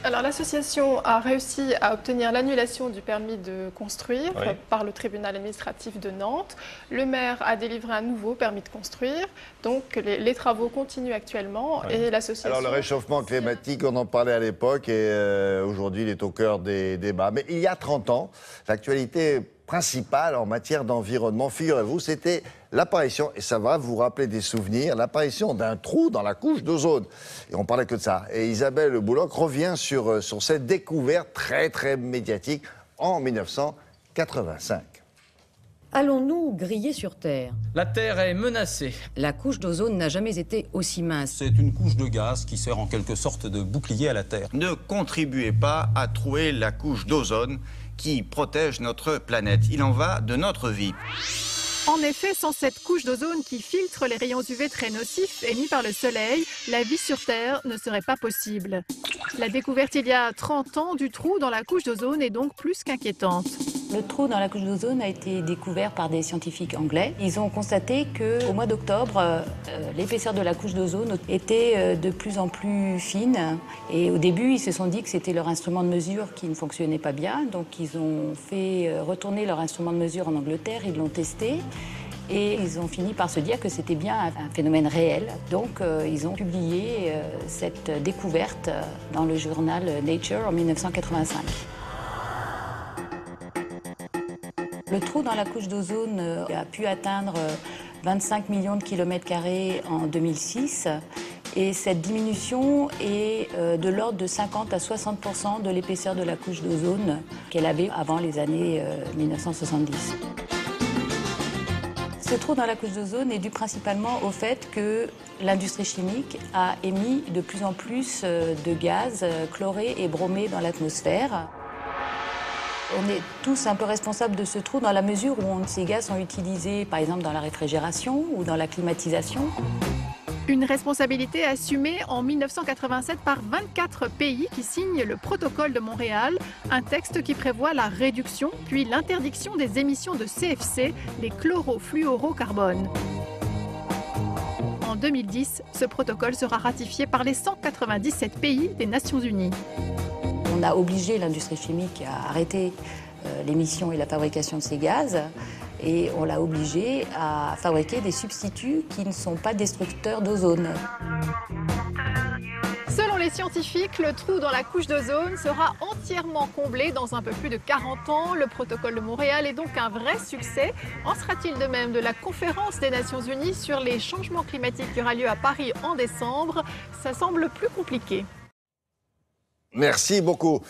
Alors l'association a réussi à obtenir l'annulation du permis de construire par le tribunal administratif de Nantes. Le maire a délivré un nouveau permis de construire. Donc les travaux continuent actuellement et l'association... Alors le réchauffement climatique, on en parlait à l'époque et aujourd'hui il est au cœur des débats. Mais il y a 30 ans, l'actualité principale en matière d'environnement, figurez-vous, c'était l'apparition, et ça va vous rappeler des souvenirs, l'apparition d'un trou dans la couche d'ozone. Et on parlait que de ça. Et Isabelle Bouloc revient sur cette découverte très médiatique en 1985. Allons-nous griller sur Terre? La Terre est menacée. La couche d'ozone n'a jamais été aussi mince. C'est une couche de gaz qui sert en quelque sorte de bouclier à la Terre. Ne contribuez pas à trouer la couche d'ozone qui protège notre planète. Il en va de notre vie. En effet, sans cette couche d'ozone qui filtre les rayons UV très nocifs émis par le soleil, la vie sur Terre ne serait pas possible. La découverte il y a 30 ans du trou dans la couche d'ozone est donc plus qu'inquiétante. Le trou dans la couche d'ozone a été découvert par des scientifiques anglais. Ils ont constaté qu'au mois d'octobre, l'épaisseur de la couche d'ozone était de plus en plus fine. Et au début, ils se sont dit que c'était leur instrument de mesure qui ne fonctionnait pas bien. Donc ils ont fait retourner leur instrument de mesure en Angleterre, ils l'ont testé. Et ils ont fini par se dire que c'était bien un phénomène réel. Donc ils ont publié cette découverte dans le journal Nature en 1985. Le trou dans la couche d'ozone a pu atteindre 25 millions de kilomètres carrés en 2006 et cette diminution est de l'ordre de 50 à 60% de l'épaisseur de la couche d'ozone qu'elle avait avant les années 1970. Ce trou dans la couche d'ozone est dû principalement au fait que l'industrie chimique a émis de plus en plus de gaz chlorés et bromés dans l'atmosphère. On est tous un peu responsables de ce trou dans la mesure où ces gaz sont utilisés par exemple dans la réfrigération ou dans la climatisation. Une responsabilité assumée en 1987 par 24 pays qui signent le protocole de Montréal, un texte qui prévoit la réduction puis l'interdiction des émissions de CFC, les chlorofluorocarbones. En 2010, ce protocole sera ratifié par les 197 pays des Nations Unies. On a obligé l'industrie chimique à arrêter l'émission et la fabrication de ces gaz et on l'a obligé à fabriquer des substituts qui ne sont pas destructeurs d'ozone. Selon les scientifiques, le trou dans la couche d'ozone sera entièrement comblé dans un peu plus de 40 ans. Le protocole de Montréal est donc un vrai succès. En sera-t-il de même de la conférence des Nations Unies sur les changements climatiques qui aura lieu à Paris en décembre? Ça semble plus compliqué. Merci beaucoup.